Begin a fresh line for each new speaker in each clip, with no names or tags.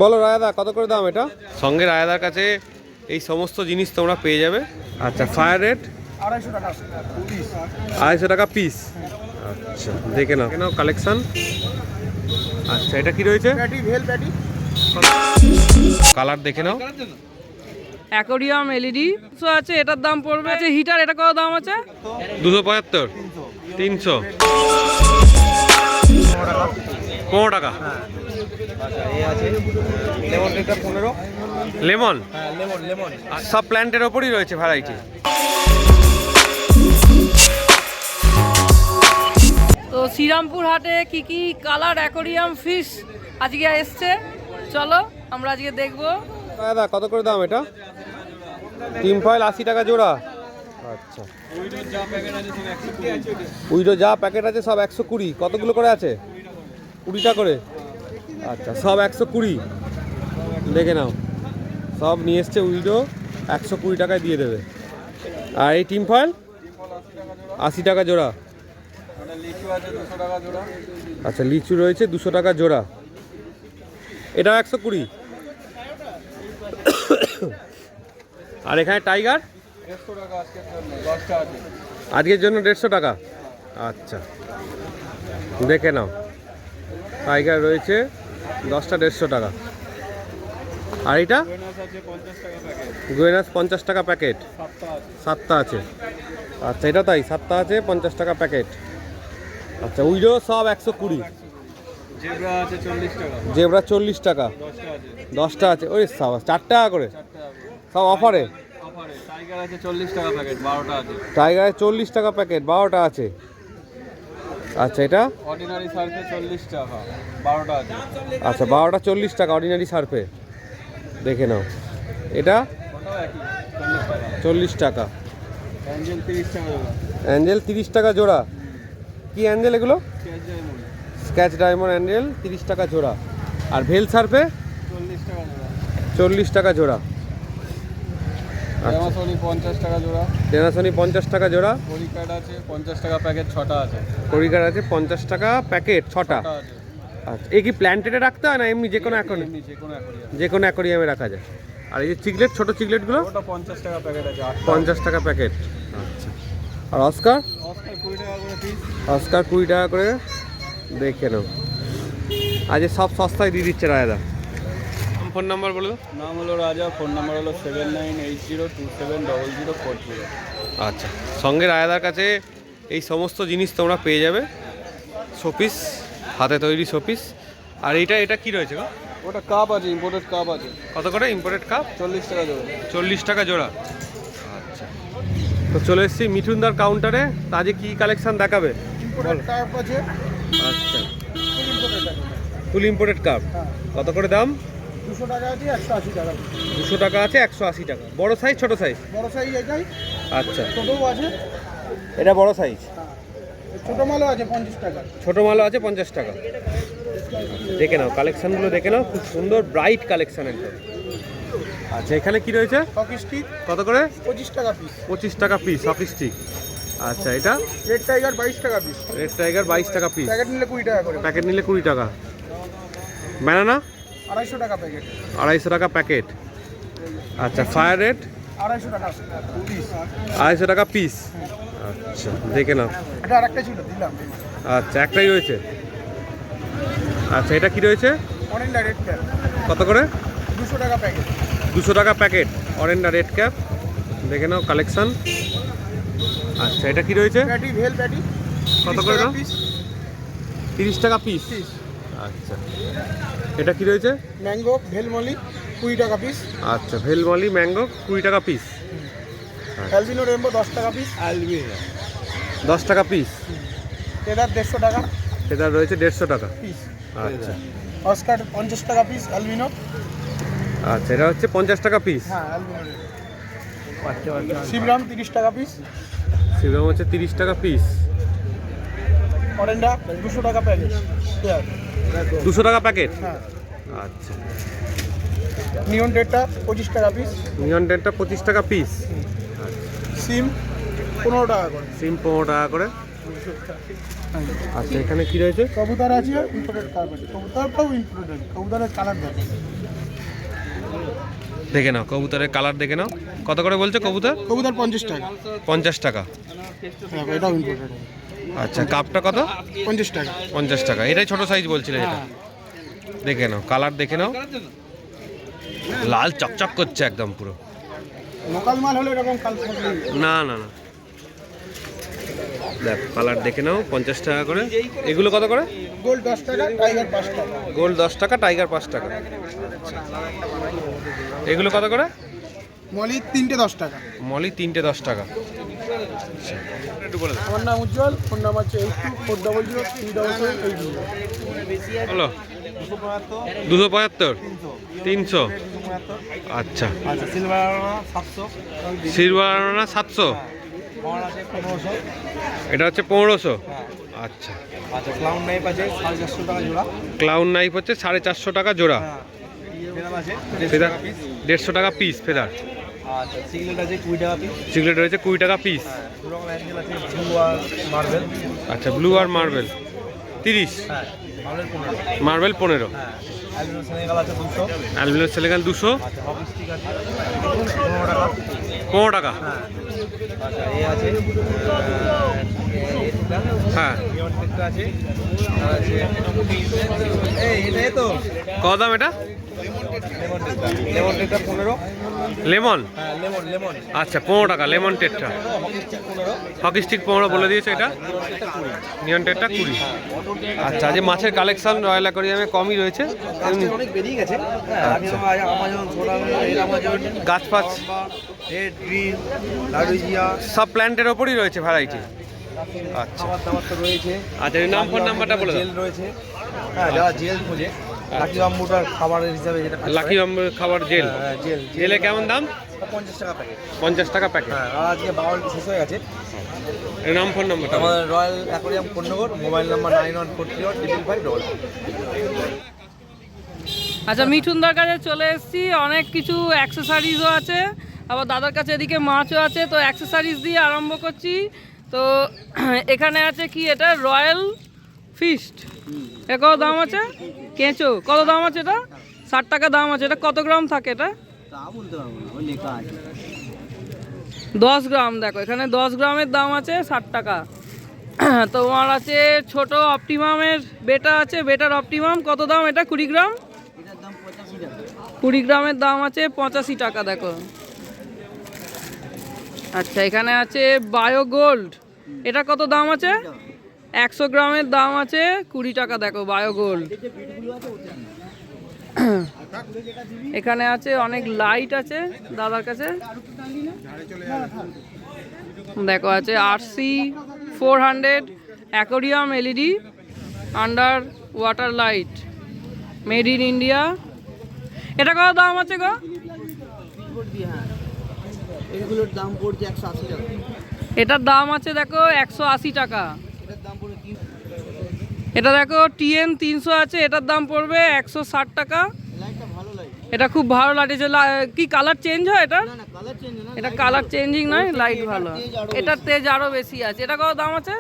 বলো রায়দা কত করে দাম এটা? সঙ্গে রায়দার কাছে এই সমস্ত জিনিস তোমরা পেয়ে যাবে। আচ্ছা ফায়ার রেট
250 টাকা পিস।
250 টাকা পিস। আচ্ছা দেখে নাও কালেকশন। আচ্ছা এটা কি রয়েছে?
প্যাটি ভেল প্যাটি।
কালার দেখে নাও।
অ্যাকোরিয়াম এলইডি আছে, এটার দাম পড়বে। আচ্ছা হিটার এটা কত দাম আছে?
275 300 15 টাকা।
আচ্ছা এই আছে লেমন এটা 15।
লেমন
হ্যাঁ লেমন
সব প্ল্যান্টের ওপরই রয়েছে ভ্যারাইটি।
তো শ্রীরামপুর হাটে কি কি কালার অ্যাকোরিয়াম ফিশ আজকে এসছে, চলো আমরা আজকে দেখবো।
দাদা কত করে দাম এটা? টিম ফয়েল 80 টাকা জোড়া। আচ্ছা উইডো যা প্যাকেট আছে সব 120। কতগুলো করে আছে? 20টা করে। আচ্ছা সব 120 দেখে নাও, সব নিয়ে এসছে উইডো, 120 টাকায় দিয়ে দেবে। আর এই টিম ফয়েল 80 টাকা জোড়া।
লিচু আছে 200 টাকা জোড়া।
আচ্ছা লিচু রয়েছে 200 টাকা জোড়া, এটাও 120। আর এখানে টাইগার
150 টাকা আজকের জন্য 10টা আছে।
আজকের জন্য 150 টাকা। আচ্ছা দেখে নাও, টাইগার রয়েছে 10টা 150 টাকা। আর এটা
বোনাস আছে 50 টাকা প্যাকেট।
গোয়েনাস 50 টাকা প্যাকেট।
7টা
7টা
আছে।
আছে। আচ্ছা এটা তাই 7টা আছে 50 টাকা প্যাকেট। আচ্ছা উইডো সব 120।
জেব্রা আছে 40 টাকা।
জেব্রা 40 টাকা।
10টা আছে।
10টা আছে। ওই 4 টাকা করে
4টা আছে।
সব অফারে।
অফারে টাইগার আছে 40 টাকা প্যাকেট 12টা আছে।
টাইগারে 40 টাকা প্যাকেট 12টা আছে। আচ্ছা এটা
অর্ডিনারি সার্ফে 40 টাকা 12টা আছে।
আচ্ছা 12টা 40 টাকা অর্ডিনারি সার্ফে। দেখে নাও এটা
ওটাও একই 40 টাকা।
40 টাকা।
অ্যাঞ্জেল 30 টাকা জোড়া।
অ্যাঞ্জেল 30 টাকা জোড়া। কি অ্যাঞ্জেল এগুলো?
Sketch diamond
sketch diamond angel 30 টাকা জোড়া। আর ভেল সার্ফে
40 টাকা জোড়া।
40 টাকা জোড়া।
অ্যামাজনি 50 টাকা জোড়া।
টেনাসনি 50 টাকা জোড়া।
পরিকার্ড আছে 50 টাকা প্যাকেট 6টা আছে।
করিকার আছে 50 টাকা প্যাকেট 6টা।
6টা আছে।
আচ্ছা এই কি প্ল্যান্টেডে রাখতে হয় না এমনি যে কোনো অ্যাকোরিয়াম?
এমনি যে কোনো অ্যাকোরিয়াম।
যে কোনো অ্যাকোরিয়ামে রাখা যায়। আর এই যে চিকলেট ছোটো চিকলেটগুলো
ওটা 50 টাকা প্যাকেট আছে 8টা।
50 টাকা প্যাকেট। আচ্ছা আর অস্কার?
অস্কার 20 টাকা করে পিস।
অস্কার 20 টাকা করে। দেখে নাও আজ সব সস্তায় দিয়ে দিচ্ছে রায়দা। ফোন নাম্বার বলে দাও।
নাম হলো রাজা, ফোন নাম্বার হলো 7980270040।
আচ্ছা সঙ্গে রায়দার কাছে এই সমস্ত জিনিস তোমরা পেয়ে যাবে। শোপিস, হাতে তৈরি শোপিস। আর এটা কি রয়েছে গো?
ওটা কাপ আছে, ইম্পোর্টেড কাপ আছে।
কত করে ইম্পোর্টেড কাপ?
40 টাকা জোড়া।
40 টাকা জোড়া। আচ্ছা তো চলে এসেছি মিঠুনদার কাউন্টারে। তা আজকে কী কালেকশন দেখাবে?
ইম্পোর্টেড কাপ আছে।
আচ্ছা
ইম্পোর্টেড আছে।
ফুল ইম্পোর্টেড কাপ
হ্যাঁ
কত করে দাম?
200 টাকা আছে 180 টাকা।
200 টাকা আছে 180 টাকা। বড় সাইজ ছোট সাইজ?
বড় সাইজ এটাই।
আচ্ছা
ছোটও আছে।
এটা বড় সাইজ।
হ্যাঁ ছোট মালও আছে 50 টাকা।
ছোট মালও আছে 50 টাকা। দেখে নাও কালেকশনগুলো দেখে নাও, খুব সুন্দর ব্রাইট কালেকশন একদম। আচ্ছা এখানে কি রয়েছে?
হকি স্টিক
কত করে?
25 টাকা পিস।
25 টাকা পিস হকি স্টিক। আচ্ছা এটা
রেড টাইগার 22 টাকা পিস।
রেড টাইগার 22 টাকা পিস।
প্যাকেট নিলে 20 টাকা করে।
প্যাকেট নিলে 20 টাকা। ব্যানানা
250 টাকা প্যাকেট।
250 টাকা প্যাকেট। আচ্ছা ফায়ার রেট
250 টাকা পিস।
250 টাকা পিস। আচ্ছা দেখে নাও।
এটা আরেকটা ছিল দিলাম।
আচ্ছা একটাই রয়েছে। আচ্ছা এটা কি রয়েছে?
অরেঞ্জা রেড ক্যাপ
কত করে?
200 টাকা প্যাকেট।
200 টাকা প্যাকেট অরেঞ্জা রেড ক্যাপ। দেখে নাও কালেকশন। আচ্ছা এটা কি রয়েছে?
প্যাটি ভেল প্যাটি
কত করে দাম?
পিস।
30 টাকা পিস। আচ্ছা এটা কি রয়েছে?
ম্যাঙ্গো ভেল মলি 20 টাকা পিস।
আচ্ছা ভেলমলি ম্যাঙ্গো 20 টাকা পিস।
অ্যালবিনো রেমবো 10 টাকা পিস। অ্যালবিনো
10 টাকা পিস।
টেদার 150 টাকা
এটা রয়েছে 150 টাকা
পিস।
আচ্ছা
অস্কার 50 টাকা পিস অ্যালবিনো।
আচ্ছা এটা হচ্ছে 50 টাকা পিস।
হ্যাঁ অ্যালবিনো শিবরাম 30 টাকা পিস।
শিবরাম হচ্ছে 30 টাকা পিস।
অরেঞ্জা 200 টাকা প্যাকেট।
200 টাকা প্যাকেট।
হ্যাঁ
আচ্ছা
নিয়ন রেডটা 25 টাকা পিস।
নিয়ন টেনটা 25 টাকা পিস।
সিম 15 টাকা করে।
সিম 15 টাকা করে। আচ্ছা এখানে কি রয়েছে?
কবুতর আছে ইম্পোর্টেড কাপ আছে। কবুতরটাও ইম্পোর্টেড আছে। কবুতরের কালার দেখো।
দেখে নাও কবুতরের কালার দেখে নাও। কত করে বলছো কবুতর?
কবুতর 50 টাকা।
50 টাকা।
হ্যাঁ এটাও ইম্পোর্টেড।
আচ্ছা কাপটা কত?
50 টাকা।
50 টাকা। এটাই ছোট সাইজ বলছিলে এটা। দেখে নাও কালার দেখে নাও, লাল চকচক করছে একদম পুরো।
লোকাল মাল হলে এরকম কাল থাকবে
না না না, দেখ কালার দেখে নাও। 50 টাকা করে। এগুলো কত করে?
গোল্ড 10 টাকা, টাইগার 5 টাকা।
গোল্ড 10 টাকা, টাইগার 5 টাকা। এগুলো কত করে?
মলি 3টে 10 টাকা।
মলি 3টে 10 টাকা। একটু বলে দাও।
আমার নাম উজ্জ্বল, ফোন নাম্বার হচ্ছে 8240037780।
হলো 275 300। আচ্ছা
আচ্ছা সিলভার 700,
সিলভার না 700।
পাওয়ার আছে 1500।
এটা হচ্ছে 1500।
হ্যাঁ
আচ্ছা
আচ্ছা ক্লাউন নাইফ আছে 450 টাকা জোড়া।
ক্লাউন নাইফ হচ্ছে 450 টাকা জোড়া।
হ্যাঁ ফেদার আছে
ফেদার
150 টাকা
150 টাকা
পিস।
Piece feather.
আচ্ছা সিগলেট আছে 20 টাকা পিস।
সিগলেট রয়েছে 20 টাকা পিস।
হ্যাঁ দু রকম অ্যাঙ্গেল আছে, ব্লু আর মার্বেল।
আচ্ছা ব্লু আর মার্বেল 30।
হ্যাঁ মার্বেল 15।
মার্বেল 15।
হ্যাঁ অ্যালুমিনিয়াম সেনেগাল আছে 200।
অ্যালুমিনিয়াম সেলেগাল 200।
আচ্ছা হকি স্টিক আছে 15 টাকা।
15 টাকা।
হ্যাঁ আচ্ছা এই আছে এটা
হ্যাঁ
নিয়ন টেকটা আছে আর আছে এই এটা তো
কত দাম এটা?
লেমন টেকটা 15।
লেমন।
হ্যাঁ লেমন লেমন
আচ্ছা 15 টাকা লেমন টেটটা।
Hockey stick 15।
হকি স্টিক 15 বলে দিয়েছে এটা। নিয়ন টেটটা 20। আচ্ছা যে মাছের কালেকশন রয়্যাল অ্যাকোয়ারিয়ামে কমই রয়েছে।
কাস্টমার অনেক বেরিয়ে গেছে। হ্যাঁ আগে আমাজন ছোটা আমাজন
গাছ ফাছ
রেড গ্রিন লাডুজিয়া
সব প্ল্যান্টের ওপরই রয়েছে ভ্যারাইটি। আচ্ছা
খাবার দাবার তো রয়েছে।
আচ্ছা এর নাম ফোন নাম্বারটা বলে দাও।
জেল রয়েছে। হ্যাঁ যারা জেল খোঁজে লাকি বাম্বুটার খাবারের হিসাবে যেটা
লাকি বাম্বুর খাবার জেল।
হ্যাঁ জেল
জেলে কেমন দাম?
50 টাকা প্যাকেট।
50 টাকা প্যাকেট।
হ্যাঁ আর আজকে বাউলটি শেষ হয়ে গেছে।
এর নাম ফোন নাম্বারটা বলো।
আমাদের royal aquarium Konnagar, mobile number 91435555।
আচ্ছা মিঠুনদার কাছে চলে এসেছি, অনেক কিছু অ্যাক্সেসরিজও আছে, আবার দাদার কাছে এদিকে মাছও আছে। তো অ্যাক্সেসরিজ দিয়ে আরম্ভ করছি। তো এখানে আছে কি, এটা রয়্যাল ফিস্ট। এটা কত দাম আছে? কেঁচো কত দাম আছে? এটা 60 টাকা দাম আছে। এটা কত গ্রাম থাকে? এটা 10 গ্রাম। দেখো এখানে 10 গ্রামের দাম আছে 60 টাকা। তোমার আছে ছোট অপটিমামের বেটা আছে, বেটার অপটিমাম কত দাম? এটা 20 গ্রাম। 20 গ্রামের দাম আছে 85 টাকা। দেখো আচ্ছা এখানে আছে বায়ো গোল্ড। এটা কত দাম আছে? 100 গ্রামের দাম আছে 20 টাকা। দেখো বায়ো গোল্ড। এখানে আছে অনেক লাইট আছে দাদার কাছে। দেখো আছে RC 400 aquarium LED under water light made in India. এটা কত দাম আছে গো?
এগুলোর দাম পড়ছে 180 টাকা।
এটার দাম আছে দেখো 180 টাকা। এটা দেখো টিএন 300 আছে, এটার দাম পড়বে 160 টাকা। এটা খুব ভালো লাগছে। কি কালার চেঞ্জ হয় এটা? এটা কালার চেঞ্জিং নয়, লাইট ভালো। এটার তেজ আরো বেশি আছে। এটা কত দাম আছে?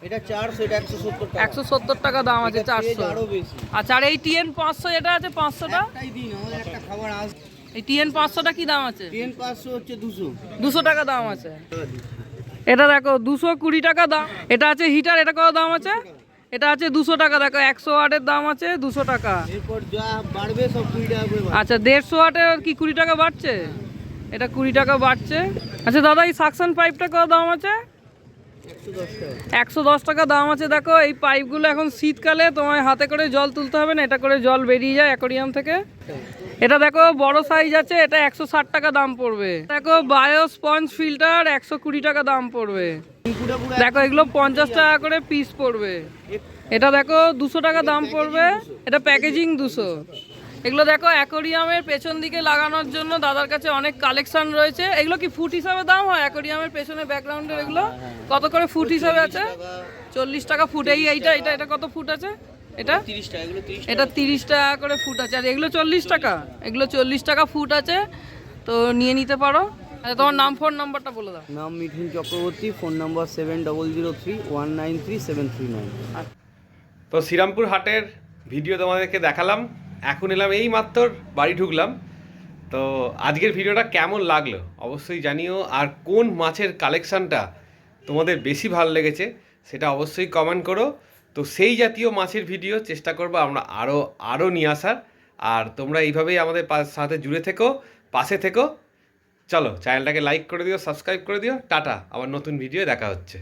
এটা 400, এটা 170 টাকা।
170 টাকা দাম আছে। 400।
আরো বেশি।
আচ্ছা আর এই টিএন 500 যেটা আছে 500টা,
তাই দিন আমাদের একটা খাবার আস।
এই টিএন 500টা কি দাম আছে?
500 হচ্ছে 200।
200 টাকা দাম আছে। এটা দেখো 220 টাকা দাম। এটা আছে হিটার, এটা কত দাম আছে? এটা আছে 200 টাকা। দেখো 100 ওয়াটের দাম আছে 200 টাকা।
এরপর যা বাড়বে সব 20 টাকা করে বাড়বে।
আচ্ছা 150 ওয়াটের কি 20 টাকা বাড়ছে? এটা 20 টাকা বাড়ছে। আচ্ছা দাদা এই সাকশন পাইপটা কত দাম আছে?
110 টাকা।
110 টাকা দাম আছে। দেখো এই পাইপগুলো এখন শীতকালে তোমায় হাতে করে জল তুলতে হবে না, এটা করে জল বেরিয়ে যায় অ্যাকোরিয়াম থেকে। এটা দেখো বড় সাইজ আছে, এটা 160 টাকা দাম পড়বে। দেখো বায়ো স্পঞ্জ ফিল্টার 120 টাকা দাম পড়বে। দেখো এগুলো 50 টাকা করে পিস পড়বে। এটা দেখো 200 টাকা দাম পড়বে। এটা প্যাকেজিং 200। এগুলো দেখো অ্যাকোরিয়ামের পেছন দিকে লাগানোর জন্য দাদার কাছে অনেক কালেকশন রয়েছে। এগুলো কি ফুট হিসাবে দাম হয় অ্যাকোরিয়ামের পেছনে ব্যাকগ্রাউন্ডের? এগুলো কত করে ফুট হিসাবে আছে? 40 টাকা ফুট। এইটা এটা এটা কত ফুট আছে? এটা
30 টাকা, এগুলো 30
এটা 30 টাকা করে ফুট আছে। আর এগুলো 40 টাকা। এগুলো 40 টাকা ফুট আছে, তো নিয়ে নিতে পারো। আচ্ছা তোমার নাম ফোন নাম্বারটা বলে দাও।
নাম মিঠুন চক্রবর্তী, ফোন নাম্বার 7003193739।
তো শ্রীরামপুর হাটের ভিডিও তোমাদেরকে দেখালাম। এখন এলাম এই মাত্র বাড়ি ঢুকলাম। তো আজকের ভিডিওটা কেমন লাগলো অবশ্যই জানিও, আর কোন মাছের কালেকশানটা তোমাদের বেশি ভালো লেগেছে সেটা অবশ্যই কমেন্ট করো। তো সেই জাতীয় মাছের ভিডিও চেষ্টা করবো আমরা আরও নিয়ে আসার। আর তোমরা এইভাবেই আমাদের সাথে জুড়ে থেকো, পাশে থেকো। চলো চ্যানেলটাকে লাইক করে দিও, সাবস্ক্রাইব করে দিও। টাটা, আবার নতুন ভিডিও দেখা হচ্ছে।